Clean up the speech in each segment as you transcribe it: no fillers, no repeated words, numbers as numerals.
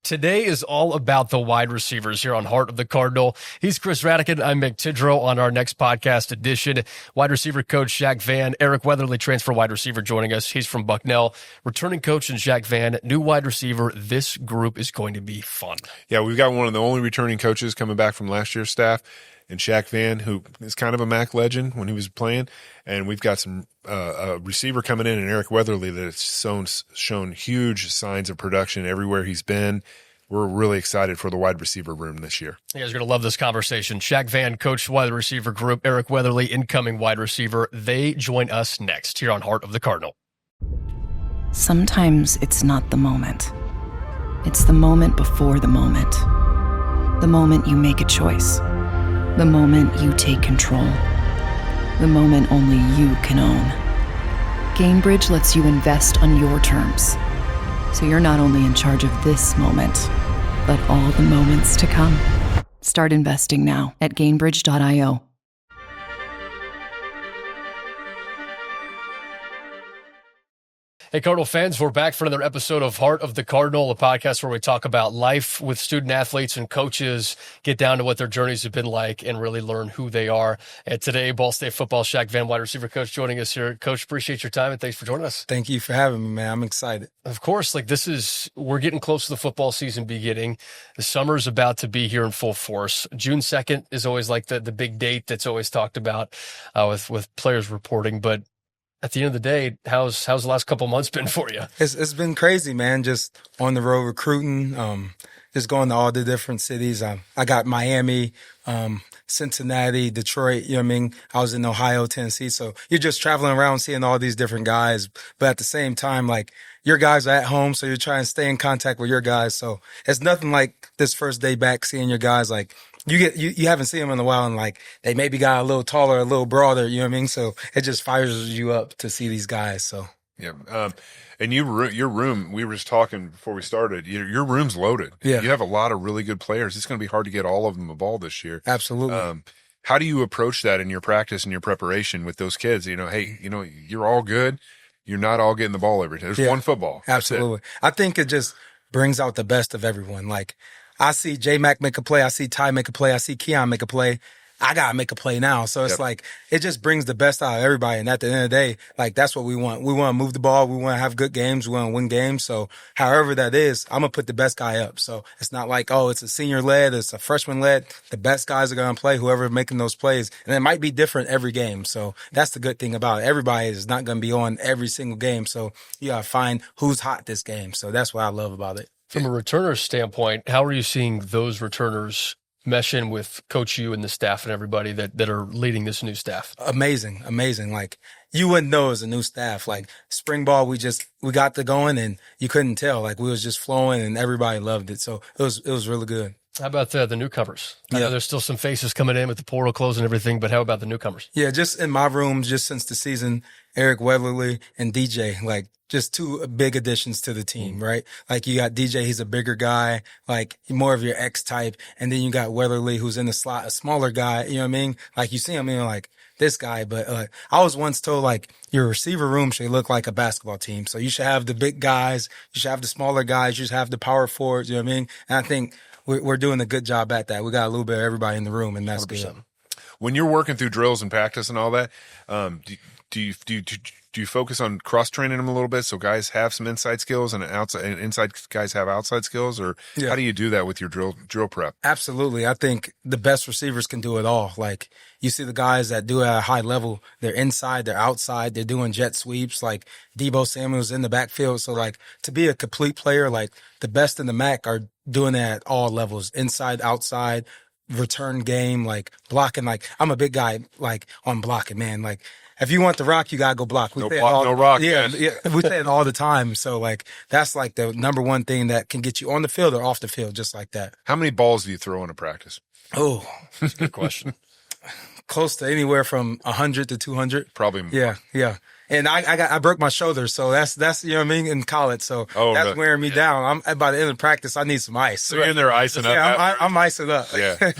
Today is all about the wide receivers here on Heart of the Cardinal. He's Chris Radican. I'm Mick Tidrow. On our next podcast edition, wide receiver coach Shaq Vann, Eric Weatherly, transfer wide receiver, joining us. He's from Bucknell. Returning coach and Shaq Vann, new wide receiver. This group is going to be fun. Yeah, we've got one of the only returning coaches coming back from last year's staff, and Shaq Vann, who is kind of a MAC legend when he was playing. And we've got some a receiver coming in, and Eric Weatherly, that has shown huge signs of production everywhere he's been. We're really excited for the wide receiver room this year. You guys are going to love this conversation. Shaq Vann, coach wide receiver group, Eric Weatherly, incoming wide receiver. They join us next here on Heart of the Cardinal. Sometimes it's not the moment. It's the moment before the moment. The moment you make a choice. The moment you take control. The moment only you can own. Gainbridge lets you invest on your terms. So you're not only in charge of this moment, but all the moments to come. Start investing now at Gainbridge.io. Hey, Cardinal fans, we're back for another episode of Heart of the Cardinal, a podcast where we talk about life with student athletes and coaches, get down to what their journeys have been like, and really learn who they are. And today, Ball State football, Shaq Vann, wide receiver coach, joining us here. Coach, appreciate your time, and thanks for joining us. Thank you for having me, man. I'm excited. Of course, we're getting close to the football season beginning. The summer's about to be here in full force. June 2nd is always like the big date that's always talked about with players reporting, but at the end of the day, how's the last couple months been for you? It's been crazy, man. Just on the road recruiting, just going to all the different cities. I got Miami, Cincinnati, Detroit, you know what I mean? I was in Ohio, Tennessee. So you're just traveling around seeing all these different guys. But at the same time, like, your guys are at home, so you're trying to stay in contact with your guys. So it's nothing like this first day back seeing your guys. Like, you haven't seen them in a while, and like they maybe got a little taller, a little broader, you know what I mean? So it just fires you up to see these guys. So yeah, and your room, we were just talking before we started. Your room's loaded. Yeah, you have a lot of really good players. It's going to be hard to get all of them a ball this year. Absolutely. How do you approach that in your practice and your preparation with those kids? Hey, you're all good. You're not all getting the ball every day. There's one football. Absolutely. I think it just brings out the best of everyone. Like, I see J-Mac make a play. I see Ty make a play. I see Keon make a play. I got to make a play now. So it's like, it just brings the best out of everybody. And at the end of the day, like, that's what we want. We want to move the ball. We want to have good games. We want to win games. So however that is, I'm going to put the best guy up. So it's not like, oh, it's a senior led, it's a freshman led. The best guys are going to play, whoever making those plays. And it might be different every game. So that's the good thing about it. Everybody is not going to be on every single game. So you got to find who's hot this game. So that's what I love about it. From a returner standpoint, how are you seeing those returners mesh in with Coach U and the staff and everybody that are leading this new staff? Amazing. Like, you wouldn't know as a new staff. Like, spring ball, we got to going, and you couldn't tell. Like, we was just flowing, and everybody loved it. So it was really good. How about the newcomers? I know there's still some faces coming in with the portal closing and everything, but how about the newcomers? Yeah, just in my room, just since the season, Eric Weatherly and DJ, like, just two big additions to the team, right? Like, you got DJ, he's a bigger guy, like more of your X type. And then you got Weatherly, who's in the slot, a smaller guy, you know what I mean? Like, you see him, like, this guy. But I was once told, like, your receiver room should look like a basketball team. So you should have the big guys, you should have the smaller guys, you should have the power forwards, you know what I mean? And I think we're doing a good job at that. We got a little bit of everybody in the room, and that's 100%. Good. When you're working through drills and practice and all that, do you focus on cross training them a little bit so guys have some inside skills and inside guys have outside skills, or how do you do that with your drill prep? Absolutely. I think the best receivers can do it all. Like, you see the guys that do it at a high level, they're inside, they're outside, they're doing jet sweeps, like Debo Samuel's in the backfield. So, like, to be a complete player, like, the best in the MAC are doing it at all levels, inside, outside, return game, like blocking. Like, I'm a big guy, like, on blocking, man. Like, if you want the rock, you gotta go block. No rock. Yeah, we say it all the time. So, like, that's like the number one thing that can get you on the field or off the field, just like that. How many balls do you throw in a practice? Oh, that's a good question. Close to anywhere from 100 to 200. Probably more. Yeah. And I broke my shoulder, so that's you know what I mean, in college. So that's wearing me down. I'm by the end of practice, I need some ice. So you're in there icing up. Yeah, I'm icing up. Yeah.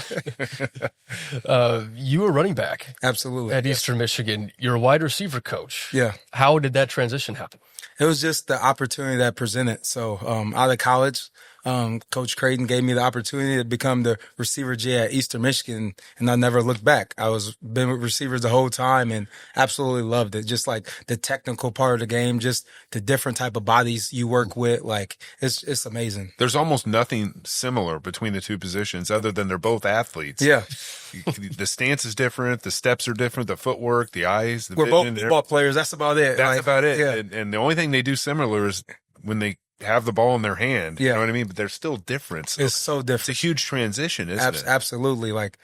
You were running back. Absolutely. At Eastern Michigan. You're a wide receiver coach. Yeah. How did that transition happen? It was just the opportunity that presented. So out of college, Coach Creighton gave me the opportunity to become the receiver J at Eastern Michigan, and I never looked back. I was been with receivers the whole time and absolutely loved it. Just like the technical part of the game, just the different type of bodies you work with. Like it's amazing. There's almost nothing similar between the two positions other than they're both athletes. Yeah. The stance is different. The steps are different. The footwork, the eyes, the We're vision, both football players. That's about it. That's about it. Yeah. And the only thing they do similar is when they have the ball in their hand. Yeah. You know what I mean? But they're still different. So It's so different. it's a huge transition, isn't it? Absolutely. Like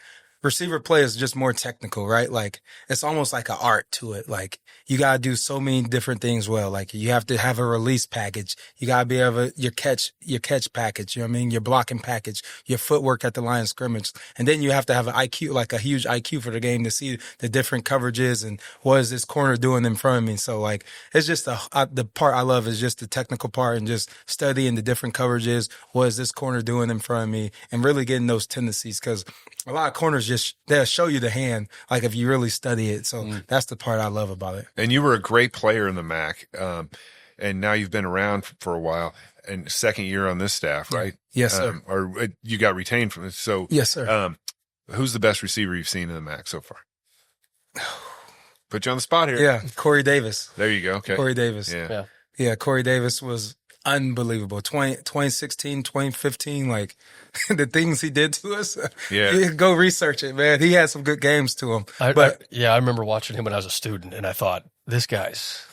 receiver play is just more technical, right? Like it's almost like an art to it. Like you got to do so many different things well. Like you have to have a release package. You got to be able to, your catch package, you know what I mean? Your blocking package, your footwork at the line of scrimmage. And then you have to have an IQ, like a huge IQ for the game to see the different coverages and what is this corner doing in front of me. So like, it's just the part I love is just the technical part and just studying the different coverages. What is this corner doing in front of me and really getting those tendencies? Cause a lot of corners they'll show you the hand, like if you really study it. So that's the part I love about it. And you were a great player in the MAC. And now you've been around for a while and second year on this staff, right? Yes, sir. Or you got retained from it. So, Yes, sir. Who's the best receiver you've seen in the MAC so far? Put you on the spot here. Yeah. Corey Davis. There you go. Okay. Corey Davis. Yeah. Yeah. Corey Davis was unbelievable. 2016, 2015, like the things he did to us. Yeah. Go research it, man. He had some good games to him. I remember watching him when I was a student, and I thought, this guy's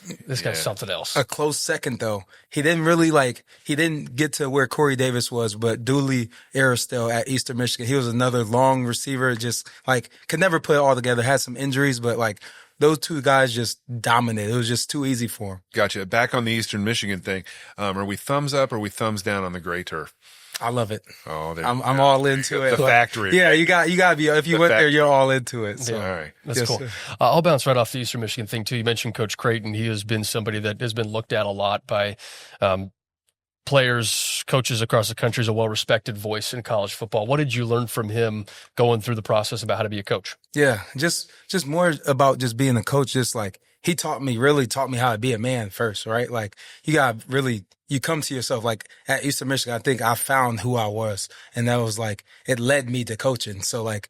something else. A close second, though. He didn't get to where Corey Davis was, but Dooley Aristel at Eastern Michigan, he was another long receiver, just like could never put it all together, had some injuries, but like those two guys just dominated. It was just too easy for him. Gotcha. Back on the Eastern Michigan thing. Are we thumbs up or are we thumbs down on the gray turf? I love it. Oh, I'm all into it. The factory. Yeah, you got to be. If you went there, you're all into it. So. All right, that's Yes, cool. sir. I'll bounce right off the Eastern Michigan thing too. You mentioned Coach Creighton. He has been somebody that has been looked at a lot by players, coaches across the country as a well-respected voice in college football. What did you learn from him going through the process about how to be a coach? Yeah, just more about just being a coach. Just like he really taught me how to be a man first, right? Like you come to yourself. Like at Eastern Michigan, I think I found who I was, and that was like it led me to coaching. So like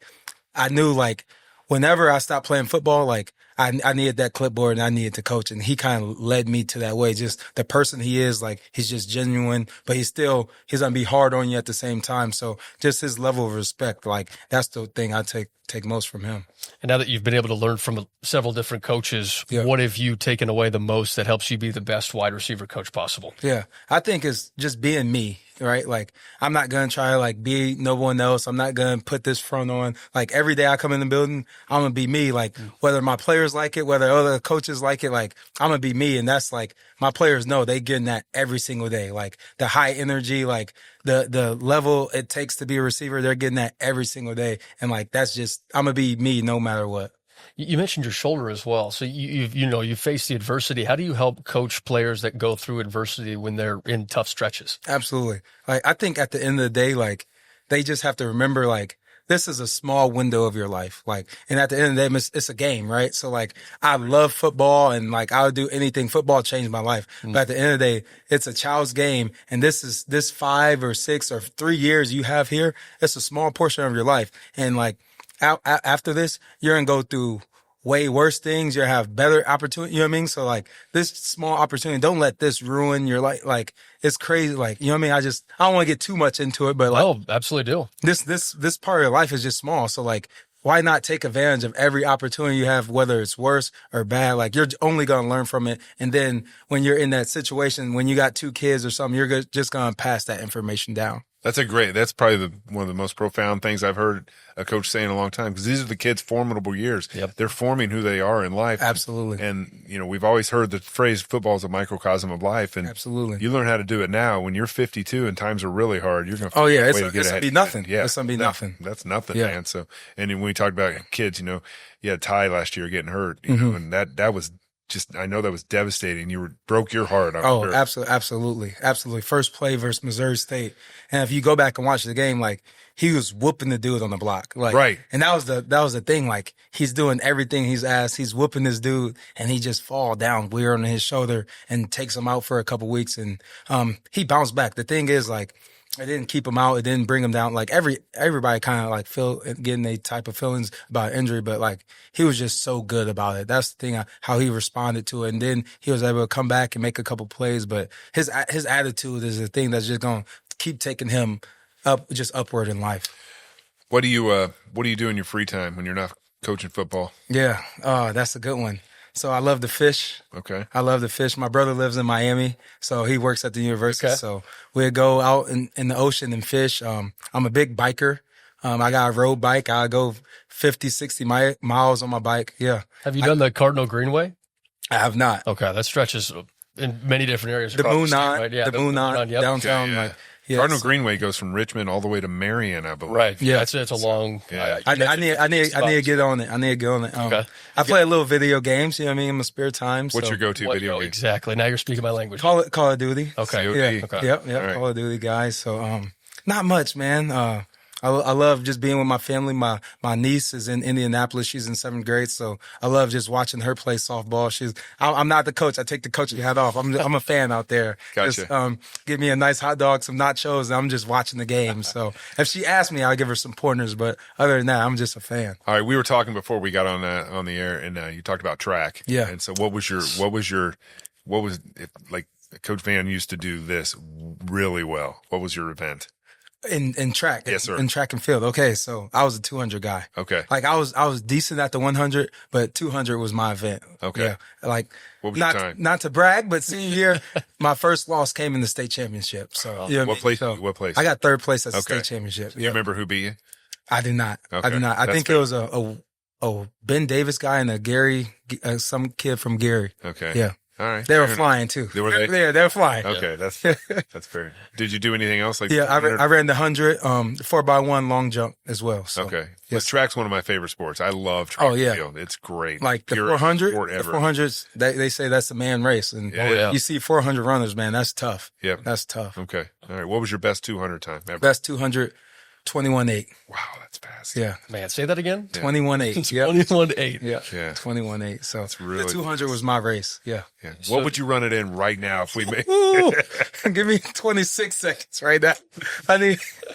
I knew like whenever I stopped playing football, like I needed that clipboard and I needed to coach, and he kind of led me to that way. Just the person he is, like he's just genuine, but he's gonna be hard on you at the same time. So just his level of respect, like that's the thing I take most from him. And now that you've been able to learn from several different coaches, Yeah. what have you taken away the most that helps you be the best wide receiver coach possible? Yeah, I think it's just being me, right? Like I'm not gonna try to like be no one else. I'm not gonna put this front on. Like every day I come in the building, I'm gonna be me. Like whether my players like it, whether other coaches like it, like I'm gonna be me. And that's like my players know they getting that every single day. Like the high energy, like the level it takes to be a receiver, they're getting that every single day. And like that's just I'm gonna be me no matter what. You mentioned your shoulder as well. So you face the adversity. How do you help coach players that go through adversity when they're in tough stretches? Absolutely. Like I think at the end of the day, like they just have to remember like this is a small window of your life. Like, and at the end of the day, it's a game, right? So like I love football and like I would do anything. Football changed my life. But at the end of the day, it's a child's game. And this 5 or 6 or 3 years you have here, it's a small portion of your life. And like after this, you're going to go through way worse things. You'll have better opportunity. You know what I mean? So like this small opportunity, don't let this ruin your life. Like it's crazy. Like, you know what I mean? I don't want to get too much into it, but like, Oh, absolutely do. this part of your life is just small. So like, why not take advantage of every opportunity you have, whether it's worse or bad? Like you're only going to learn from it. And then when you're in that situation, when you got 2 kids or something, you're just going to pass that information down. That's probably one of the most profound things I've heard a coach say in a long time, because these are the kids' formidable years. Yep. They're forming who they are in life. Absolutely. And, we've always heard the phrase football is a microcosm of life. And Absolutely. you learn how to do it now. When you're 52 and times are really hard, you're going to Oh yeah. It's way to get gonna ahead. be nothing. Yeah. It's going to be nothing. That's nothing, Yeah. man. So, and then when we talked about kids, you had Ty last year getting hurt, and that was just, I know that was devastating. Broke your heart. I'm sure. Absolutely. First play versus Missouri State. And if you go back and watch the game, like he was whooping the dude on the block. Like, right. And that was the thing. Like he's doing everything he's asked. He's whooping this dude and he just fall down weird on his shoulder and takes him out for a couple weeks. And, he bounced back. The thing is like, It didn't keep him out. It didn't bring him down. Like everybody kind of like getting a type of feelings about injury, but like he was just so good about it. That's the thing, how he responded to it. And then he was able to come back and make a couple plays, but his attitude is the thing that's just going to keep taking him upward in life. What do you do in your free time when you're not coaching football? Yeah. That's a good one. So I love to fish. Okay. I love to fish. My brother lives in Miami, so he works at the university. Okay. So we'd go out in the ocean and fish. I'm a big biker. I got a road bike. I go 50, 60 miles on my bike. Yeah. Have you done the Cardinal Greenway? I have not. Okay, that stretches in many different areas. The across Moon state, Knot, right? Yeah, the Moon Knot, yep. downtown. Yeah, yeah. Like, yes. Cardinal Greenway goes from Richmond all the way to Marion, I believe. Right. Yeah. It's a long. Yeah. I need to get on it. I need to get on it. Okay. I play a little video games. You know what I mean? In my spare time. What's so. your go-to video game? Exactly. Now you're speaking my language. Call of Duty. Okay. COD. Yeah. Okay. Yep. All right. Call of Duty guys. So, not much, man. I love just being with my family. My niece is in Indianapolis. She's in 7th grade. So I love just watching her play softball. I'm not the coach. I take the coaching hat off. I'm a fan out there. Gotcha. Just, give me a nice hot dog, some nachos, and I'm just watching the game. So if she asks me, I'll give her some pointers. But other than that, I'm just a fan. All right, we were talking before we got on the air, and you talked about track. Yeah. And so, what was like Coach Vann used to do this really well? What was your event? In track, Yes, sir. In track and field. Okay, so I was a 200 guy. Okay. Like I was decent at the 100, but 200 was my event. Okay. Yeah. Like What was your time? not to brag, but senior year, my first loss came in the state championship. So you know What place? So What place? I got 3rd place at the Okay. state championship. You remember who beat you? I did not. I Okay. did not. I That's think fair. it was a Ben Davis guy and a Gary, some kid from Gary. Okay. Yeah. All right. They were Fair enough. flying too. Were they? Yeah, they were flying. Okay, that's fair. Did you do anything else? Like Yeah, I ran the 100, 4x1 long jump as well. So. Okay. Yes. But track's one of my favorite sports. I love track Oh, yeah. and field. It's great. Like the Purest 400, sport the ever. 400s, they say that's a man race. And Yeah, yeah. you see 400 runners, man, that's tough. Yep. That's tough. Okay. All right. What was your best 200 time ever? Best 200, 21.8. Wow, that's fast. Yeah. Man, say that again. 21.8. Yeah. 21-8. Yeah. Yeah. 21.8. So really- the 200 was my race. Yeah. Yeah. What would you run it in right now if we made? Ooh, give me 26 seconds right now.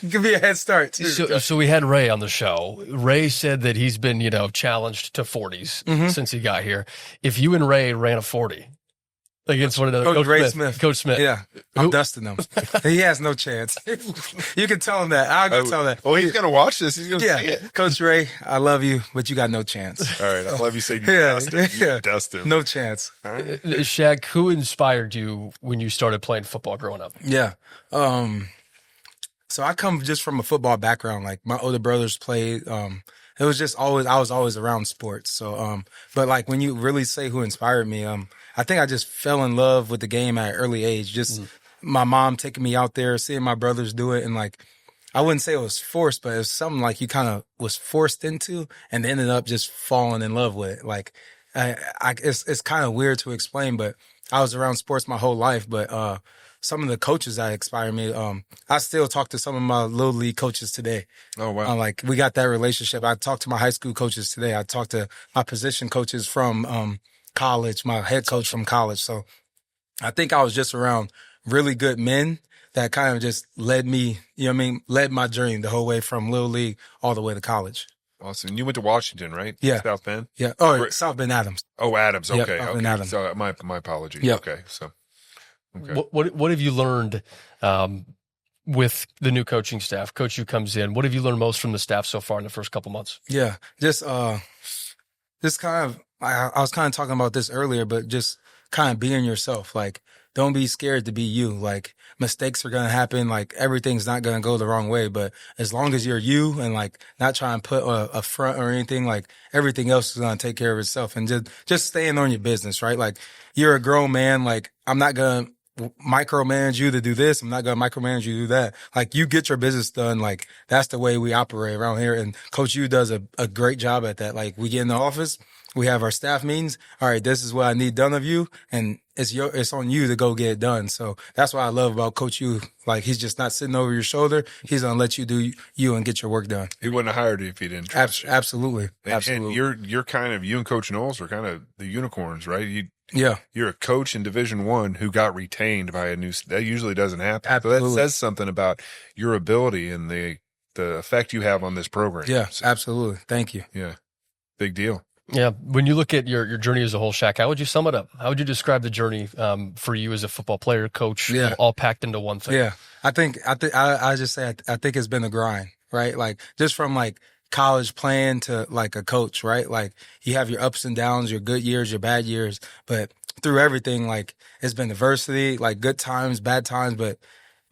Give me a head start too. So we had Ray on the show. Ray said that he's been, challenged to 40s Mm-hmm. since he got here. If you and Ray ran a 40 against one another, Coach Ray Smith. Coach Smith. Yeah. I'm Who- dusting him. He has no chance. You can tell him that. I'll go tell that. Oh, he's gonna watch this. He's gonna see Yeah. it. Coach Ray, I love you, but you got no chance. All right. I love you saying Yeah, dust him. yeah. You dust him. No chance. Shaq, who inspired you when you started playing football growing up? Yeah. So I come just from a football background. Like my older brothers played. It was just I was always around sports. So, but like when you really say who inspired me, I think I just fell in love with the game at an early age. Just my mom taking me out there, seeing my brothers do it. And like, I wouldn't say it was forced, but it was something like you kind of was forced into and ended up just falling in love with it. Like, it's kind of weird to explain, but I was around sports my whole life. But, some of the coaches that inspired me, I still talk to some of my little league coaches today. Oh wow. Like we got that relationship. I talk to my high school coaches today. I talk to my position coaches from college, my head coach from college. So I think I was just around really good men that kind of just led me, led my journey the whole way from little league all the way to college. Awesome. You went to Washington, right? Yeah. South Bend. Yeah. Oh, Great. South Bend Adams. Oh, Adams. Yep, Okay. South Okay. Bend Adams. So my apologies. Yep. Okay. So. Okay. What have you learned with the new coaching staff? Coach who comes in, what have you learned most from the staff so far in the first couple months? Yeah. Just kind of, I was kind of talking about this earlier, but just kind of being yourself. Like, don't be scared to be you. Like, mistakes are going to happen. Like, everything's not going to go the wrong way. But as long as you're you and like not trying to put a front or anything, like everything else is going to take care of itself. And just staying on your business, right? Like, you're a grown man. Like, I'm not going to micromanage you to do this. I'm not going to micromanage you to do that. Like, you get your business done. Like, that's the way we operate around here. And Coach U does a great job at that. Like, we get in the office, we have our staff meetings. All right, this is what I need done of you. And it's on you to go get it done. So that's what I love about Coach U. Like, he's just not sitting over your shoulder. He's going to let you do you and get your work done. He wouldn't have hired you if he didn't trust you. Absolutely. And Absolutely. you're kind of, you and Coach Knowles are kind of the unicorns, right? Yeah. You're a coach in Division I who got retained by a new. That usually doesn't happen. Absolutely. So that says something about your ability and the effect you have on this program. Yeah, So, absolutely. Thank you. yeah, big deal. Yeah. When you look at your journey as a whole, Shaq, how would you sum it up? How would you describe the journey for you as a football player, coach, all packed into one thing? Yeah. I just say, I think it's been a grind, right? Like just from like college playing to like a coach, right? Like you have your ups and downs, your good years, your bad years, but through everything, like it's been adversity, like good times, bad times, but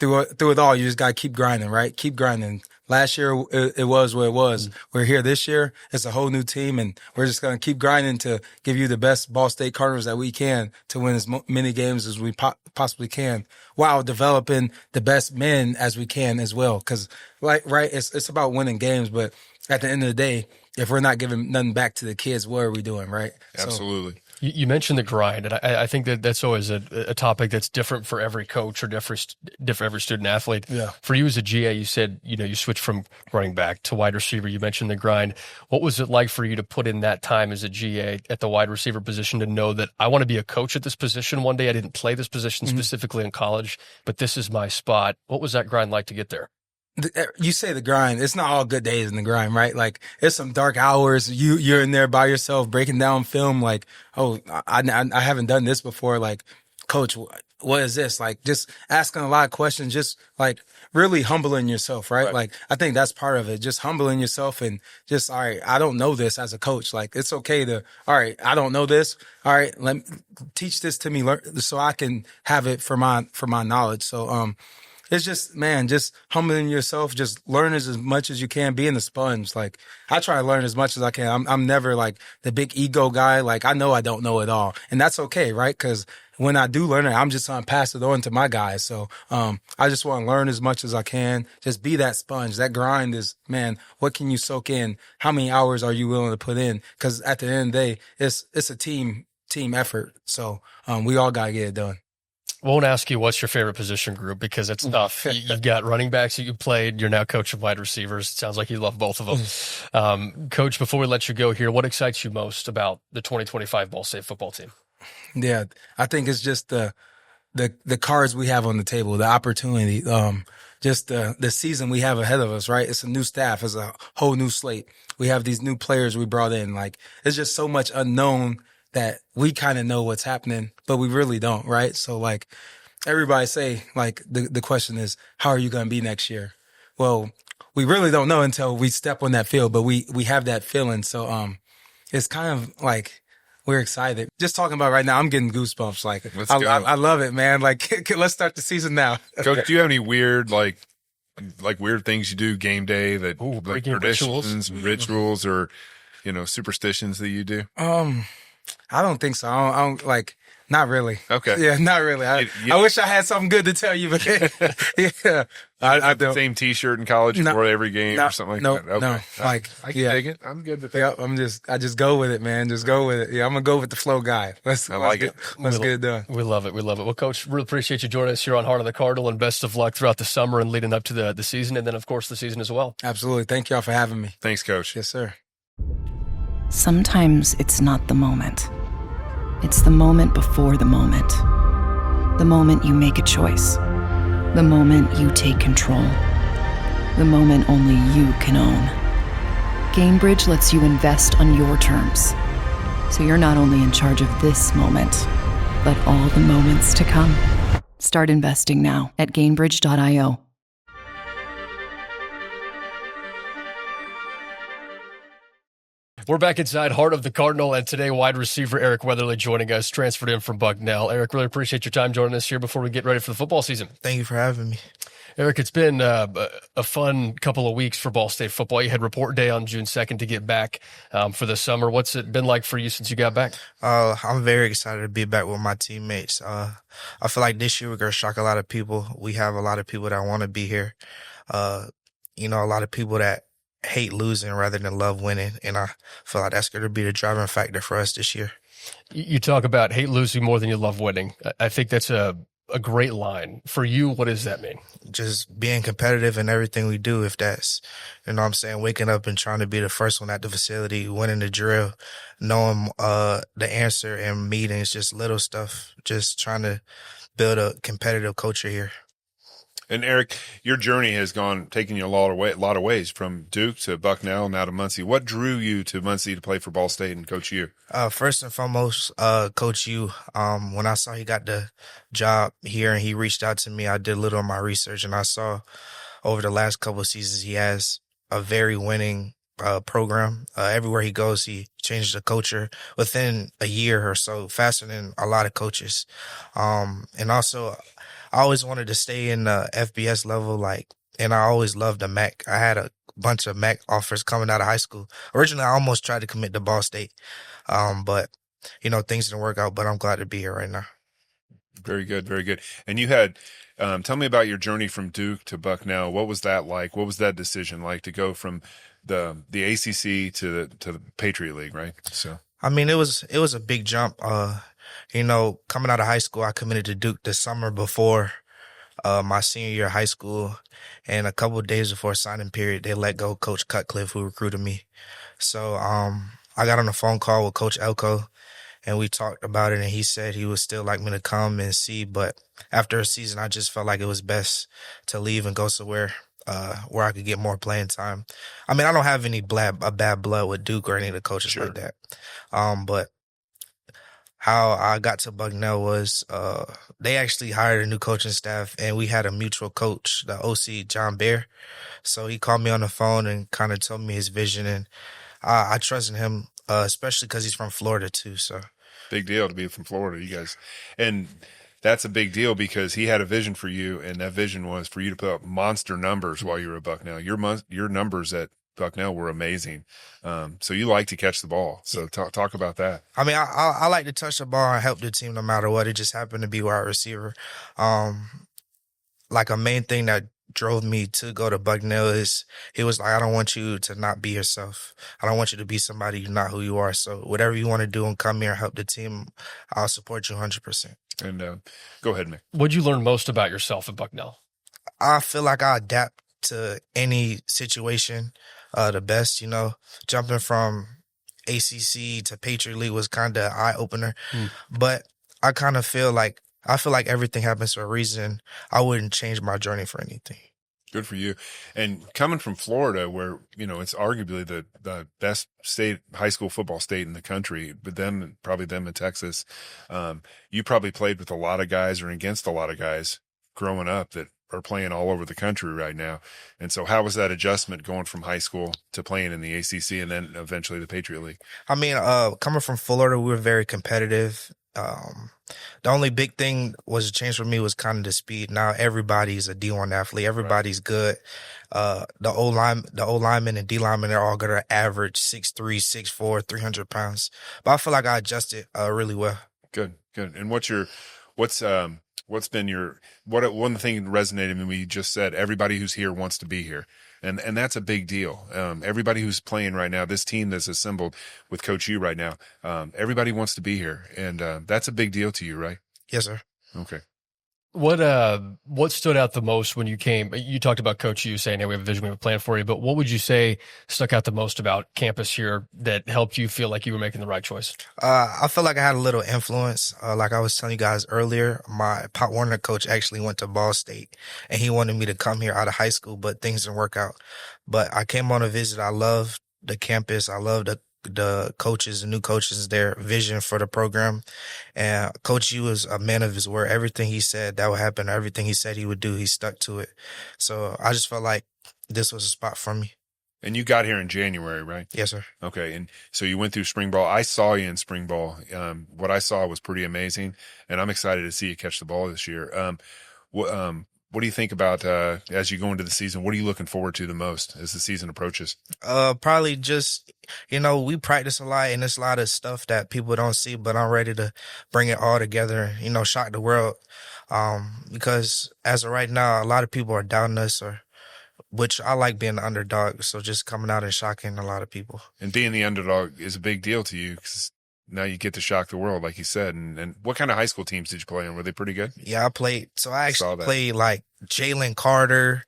through it all, you just got to keep grinding, right? Keep grinding. Last year, it was what it was. We're here this year. It's a whole new team, and we're just going to keep grinding to give you the best Ball State Cardinals that we can to win as many games as we possibly can, while developing the best men as we can as well. Because, it's about winning games, but at the end of the day, if we're not giving nothing back to the kids, what are we doing, right? Absolutely. You mentioned the grind, and I think that's always a topic that's different for every coach or different every student athlete. Yeah. For you as a GA, you said, you switched from running back to wide receiver. You mentioned the grind. What was it like for you to put in that time as a GA at the wide receiver position to know that I want to be a coach at this position one day? I didn't play this position specifically in college, but this is my spot. What was that grind like to get there? You say the grind. It's not all good days in the grind, right? Like it's some dark hours. You're in there by yourself breaking down film. Like, oh, I haven't done this before. Like, coach, what is this? Like, just asking a lot of questions. Just like really humbling yourself, right? Like, I think that's part of it. Just humbling yourself and just, all right, I don't know this as a coach. Like, it's okay to, all right, I don't know this. All right, let me teach this to me, so I can have it for my knowledge. So, it's just, man, just humbling yourself, just learn as much as you can, being a sponge. Like, I try to learn as much as I can. I'm never like the big ego guy. Like, I know I don't know it all. And that's okay, right? Because when I do learn it, I'm just going to pass it on to my guys. So, I just want to learn as much as I can. Just be that sponge. That grind is, man, what can you soak in? How many hours are you willing to put in? Because at the end of the day, it's a team effort. So, we all got to get it done. Won't ask you what's your favorite position group because it's tough. You've got running backs that you played. You're now coach of wide receivers. It sounds like you love both of them. Coach, before we let you go here, what excites you most about the 2025 Ball State football team? Yeah, I think it's just the cards we have on the table, the opportunity, just the season we have ahead of us, right? It's a new staff. It's a whole new slate. We have these new players we brought in. Like, it's just so much unknown that we kind of know what's happening, but we really don't, right? So like everybody say, like the question is, how are you going to be next year? Well, we really don't know until we step on that field, but we have that feeling. So it's kind of like we're excited. Just talking about right now, I'm getting goosebumps. Like I love it, man. Like let's start the season now. Coach, do you have any weird like weird things you do game day that like traditions, rituals, or superstitions that you do? I don't think so. I don't like, not really. Okay. Yeah, not really. I wish I had something good to tell you, but yeah. I don't. Same T-shirt in college for every game or something like that. Okay. No, like, I can take it. I'm good with that. Yeah, I just go with it, man. Just go with it. Yeah, I'm going to go with the flow guy. Let's get it done. We love it. We love it. Well, Coach, really appreciate you joining us here on Heart of the Cardinal, and best of luck throughout the summer and leading up to the season, and then, of course, the season as well. Absolutely. Thank y'all for having me. Thanks, Coach. Yes, sir. Sometimes it's not the moment. It's the moment before the moment. The moment you make a choice. The moment you take control. The moment only you can own. Gainbridge lets you invest on your terms. So you're not only in charge of this moment, but all the moments to come. Start investing now at Gainbridge.io. We're back inside Heart of the Cardinal, and today wide receiver Eric Weatherly joining us, transferred in from Bucknell. Eric, really appreciate your time joining us here before we get ready for the football season. Thank you for having me. Eric, it's been a fun couple of weeks for Ball State football. You had report day on June 2nd to get back for the summer. What's it been like for you since you got back? I'm very excited to be back with my teammates. I feel like this year we're going to shock a lot of people. We have a lot of people that want to be here. A lot of people that hate losing rather than love winning, and I feel like that's going to be the driving factor for us this year. You talk about hate losing more than you love winning. I think that's a a great line. For you, what does that mean? Just being competitive in everything we do. If that's, you know what I'm saying, waking up and trying to be the first one at the facility, winning the drill, knowing the answer in meetings, just little stuff, just trying to build a competitive culture here. And Eric, your journey has taken you a lot of ways, from Duke to Bucknell, now to Muncie. What drew you to Muncie to play for Ball State and Coach U? First and foremost, Coach U. When I saw he got the job here and he reached out to me, I did a little of my research, and I saw over the last couple of seasons he has a very winning program. Everywhere he goes, he changes the culture within a year or so, faster than a lot of coaches. And also, I always wanted to stay in the FBS level, and I always loved the MAC. I had a bunch of MAC offers coming out of high school. Originally, I almost tried to commit to Ball State, but, things didn't work out, but I'm glad to be here right now. Very good, very good. And you had, tell me about your journey from Duke to Bucknell. What was that like? What was that decision like to go from the ACC to the Patriot League, right? So, I mean, it was a big jump. Coming out of high school, I committed to Duke the summer before my senior year of high school, and a couple of days before signing period, they let go Coach Cutcliffe, who recruited me. So I got on a phone call with Coach Elko, and we talked about it, and he said he would still like me to come and see, but after a season, I just felt like it was best to leave and go somewhere where I could get more playing time. I mean, I don't have any bad blood with Duke or any of the coaches Sure. like that, but how I got to Bucknell was they actually hired a new coaching staff, and we had a mutual coach, the OC, John Bear. So he called me on the phone and kind of told me his vision, and I trusted him, especially because he's from Florida too. So big deal to be from Florida, you guys. And that's a big deal because he had a vision for you, and that vision was for you to put up monster numbers while you were at Bucknell. Your numbers at Bucknell were amazing. So you like to catch the ball. So talk about that. I mean, I like to touch the ball and help the team no matter what. It just happened to be wide receiver. Like a main thing that drove me to go to Bucknell is he was like, I don't want you to not be yourself. I don't want you to be somebody you're not who you are. So whatever you want to do and come here and help the team, I'll support you 100%. And go ahead, Mick. What'd you learn most about yourself at Bucknell? I feel like I adapt to any situation the best, jumping from ACC to Patriot League was kind of eye opener, but I kind of feel like everything happens for a reason. I wouldn't change my journey for anything. Good for you. And coming from Florida, where, it's arguably the best high school football state in the country, but probably them in Texas, you probably played with a lot of guys or against a lot of guys growing up that are playing all over the country right now. And so how was that adjustment going from high school to playing in the ACC and then eventually the Patriot League? I mean, coming from Florida, we were very competitive. The only big thing was a change for me was kind of the speed. Now everybody's a D1 athlete. Everybody's good. The O-linemen and D-linemen are all going to average 6'3", 6'4", 300 pounds. But I feel like I adjusted really well. Good. And one of the things that resonated with me when you just said, everybody who's here wants to be here. And that's a big deal. Everybody who's playing right now, this team that's assembled with Coach U right now, everybody wants to be here. And that's a big deal to you, right? Yes, sir. Okay. What stood out the most when you came? You talked about Coach U saying, hey, we have a vision, we have a plan for you, but what would you say stuck out the most about campus here that helped you feel like you were making the right choice? I feel like I had a little influence. Like I was telling you guys earlier, my Pop Warner coach actually went to Ball State, and he wanted me to come here out of high school, but things didn't work out. But I came on a visit. I loved the campus. I loved the coaches, the new coaches, their vision for the program. And Coach U was a man of his word. Everything he said that would happen, everything he said he would do, he stuck to it. So I just felt like this was a spot for me. And you got here in January, right? Yes, sir. Okay. And so you went through spring ball. I saw you in spring ball. What I saw was pretty amazing, and I'm excited to see you catch the ball this year. What do you think about as you go into the season? What are you looking forward to the most as the season approaches? Probably just, we practice a lot, and there's a lot of stuff that people don't see, but I'm ready to bring it all together, shock the world. Because as of right now, a lot of people are doubting us, which I like being the underdog. So just coming out and shocking a lot of people. And being the underdog is a big deal to you because now you get to shock the world, like you said. And what kind of high school teams did you play on? Were they pretty good? Yeah, I played. So I actually played like Jalen Carter,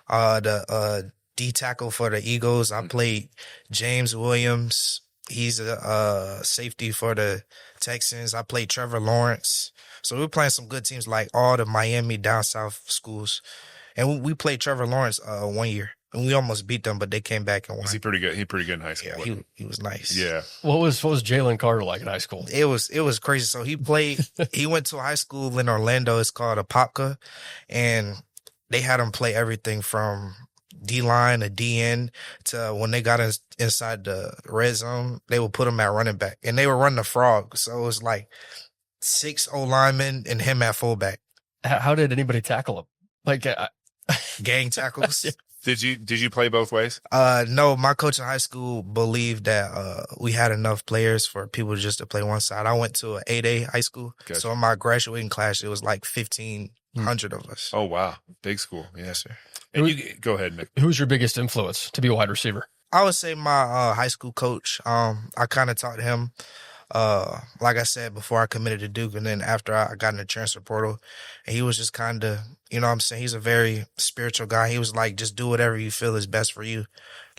the D tackle for the Eagles. I played James Williams. He's a safety for the Texans. I played Trevor Lawrence. So we were playing some good teams like all the Miami down south schools. And we played Trevor Lawrence 1 year. And we almost beat them, but they came back and won. Was he pretty good? He pretty good in high school. Yeah, he was nice. Yeah. What was Jalen Carter like in high school? It was crazy. So he went to a high school in Orlando. It's called Apopka. And they had him play everything from D-line to D-end to when they got inside the red zone, they would put him at running back. And they were running the frog. So it was like 6 O-linemen and him at fullback. How did anybody tackle him? Like gang tackles. Did you play both ways? No, my coach in high school believed that we had enough players for people just to play one side. I went to an 8A high school. Gotcha. So in my graduating class, it was like 1,500 of us. Oh, wow. Big school. Yes, sir. And go ahead, Mick. Who's your biggest influence to be a wide receiver? I would say my high school coach. I kind of taught him, like I said, before I committed to Duke, and then after I got in the transfer portal, and he was just kind of, you know what I'm saying, he's a very spiritual guy. He was like, just do whatever you feel is best for you.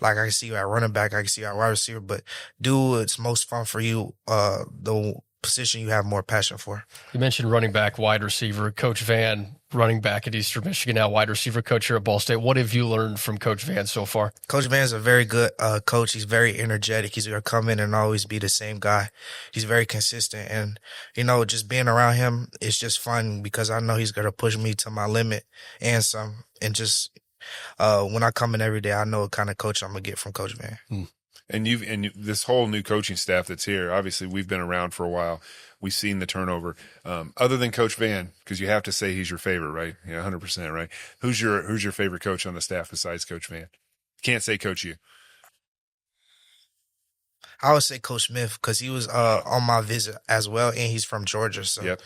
Like, I can see you at running back, I can see you at wide receiver, but do what's most fun for you, the position you have more passion for. You mentioned running back, wide receiver, Coach Vann, running back at Eastern Michigan, now wide receiver coach here at Ball State. What have you learned from Coach Vann so far? Coach Vann's a very good coach. He's very energetic. He's going to come in and always be the same guy. He's very consistent. And, you know, just being around him, it's just fun because I know he's going to push me to my limit and some. And just when I come in every day, I know what kind of coach I'm going to get from Coach Vann. And this whole new coaching staff that's here, obviously we've been around for a while. We've seen the turnover. Other than Coach Vann, because you have to say he's your favorite, right? Yeah, 100%, right? Who's your favorite coach on the staff besides Coach Vann? Can't say Coach U. I would say Coach Smith because he was on my visit as well, and he's from Georgia, so yep.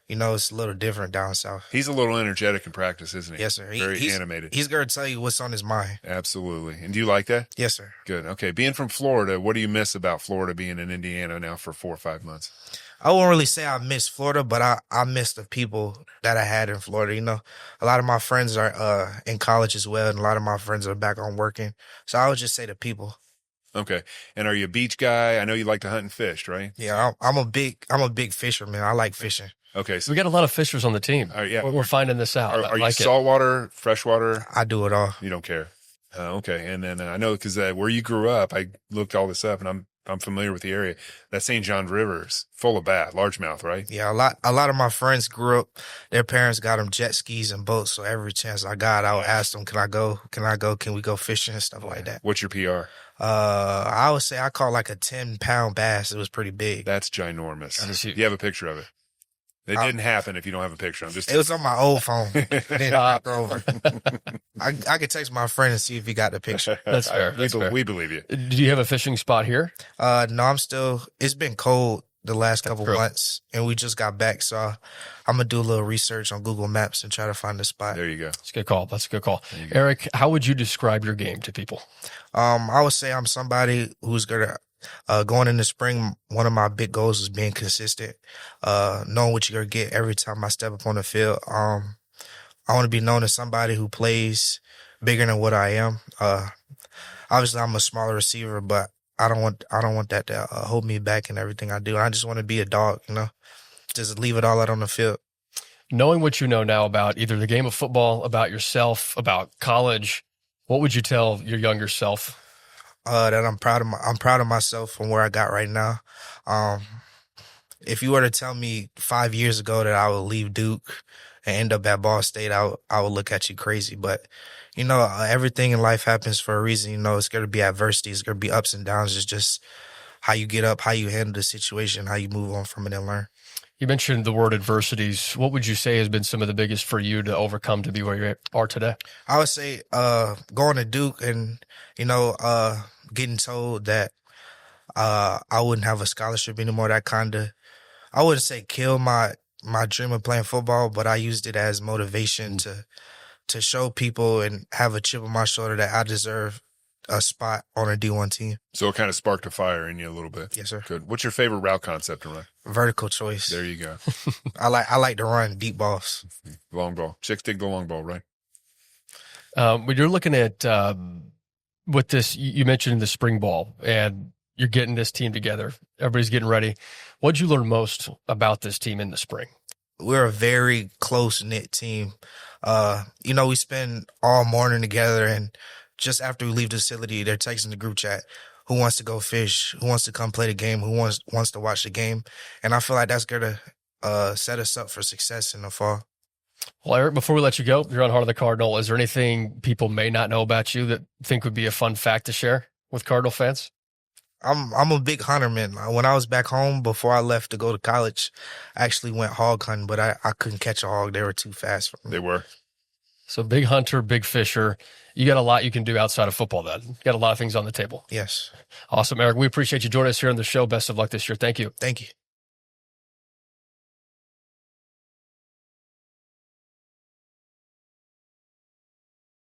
You know, it's a little different down south. He's a little energetic in practice, isn't he? Yes, sir. Very animated. He's going to tell you what's on his mind. Absolutely. And do you like that? Yes, sir. Good. Okay. Being from Florida, what do you miss about Florida being in Indiana now for 4 or 5 months? I won't really say I miss Florida, but I miss the people that I had in Florida. You know, a lot of my friends are in college as well, and a lot of my friends are back on working. So I would just say the people. Okay. And are you a beach guy? I know you like to hunt and fish, right? Yeah, I'm a big fisherman. I like fishing. Okay. So we got a lot of fishers on the team. yeah. We're finding this out. Are you saltwater, freshwater? I do it all. You don't care. Okay. And then I know because where you grew up, I looked all this up, and I'm familiar with the area. That St. John River is full of bass, largemouth, right? Yeah, a lot of my friends grew up. Their parents got them jet skis and boats. So every chance I got, I would ask them, "Can I go? Can we go fishing and stuff like that?" What's your PR? I would say I caught like a 10-pound bass. It was pretty big. That's ginormous. You have a picture of it? It didn't happen if you don't have a picture. It was on my old phone. Then I over. I could text my friend and see if he got the picture. That's fair. We believe you. Do you have a fishing spot here? No, it's been cold the last couple months, and we just got back. So I'm going to do a little research on Google Maps and try to find a spot. There you go. That's a good call. Eric, how would you describe your game to people? I would say I'm somebody who's going to going in the spring, one of my big goals is being consistent, knowing what you're going to get every time I step up on the field. I want to be known as somebody who plays bigger than what I am. Obviously, I'm a smaller receiver, but I don't want that to hold me back in everything I do. I just want to be a dog, you know, just leave it all out on the field. Knowing what you know now about either the game of football, about yourself, about college, what would you tell your younger self? That I'm proud of myself from where I got right now. If you were to tell me 5 years ago that I would leave Duke and end up at Ball State, I would look at you crazy. But, you know, everything in life happens for a reason. You know, it's going to be adversity. It's going to be ups and downs. It's just how you get up, how you handle the situation, how you move on from it and learn. You mentioned the word adversities. What would you say has been some of the biggest for you to overcome to be where you are today? I would say going to Duke and, you know, getting told that I wouldn't have a scholarship anymore. That kind of, I wouldn't say kill my dream of playing football, but I used it as motivation to show people and have a chip on my shoulder that I deserve a spot on a D1 team. So it kind of sparked a fire in you a little bit. Yes, sir. Good. What's your favorite route concept to run? Vertical choice. There you go. I like to run deep balls. Long ball. Chicks dig the long ball, right? When you're looking at with this, you mentioned the spring ball, and you're getting this team together. Everybody's getting ready. What did you learn most about this team in the spring? We're a very close-knit team. We spend all morning together, and just after we leave the facility, they're texting the group chat, who wants to go fish, who wants to come play the game, who wants to watch the game. And I feel like that's going to set us up for success in the fall. Well, Eric, before we let you go, you're on Heart of the Cardinal. Is there anything people may not know about you that think would be a fun fact to share with Cardinal fans? I'm a big hunter, man. When I was back home before I left to go to college, I actually went hog hunting, but I couldn't catch a hog. They were too fast for me. They were. So big hunter, big fisher. You got a lot you can do outside of football then. You got a lot of things on the table. Yes. Awesome, Eric. We appreciate you joining us here on the show. Best of luck this year. Thank you. Thank you.